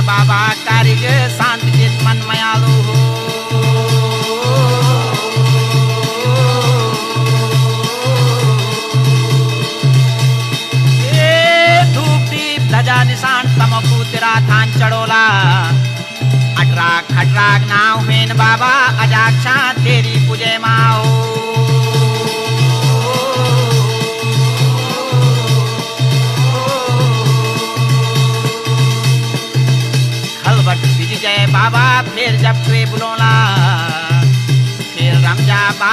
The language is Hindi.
बाबा कारिग शांत चित मन मयालु हो। धूप दीप धजा निशान तमकू तेरा थान चढ़ोला। अटराग खटराग नाव मेन बाबा अजाक्षा तेरी पूजे माओ। खलबट विजय बाबा फिर जब वे बुलोला फिर रमजा बाबा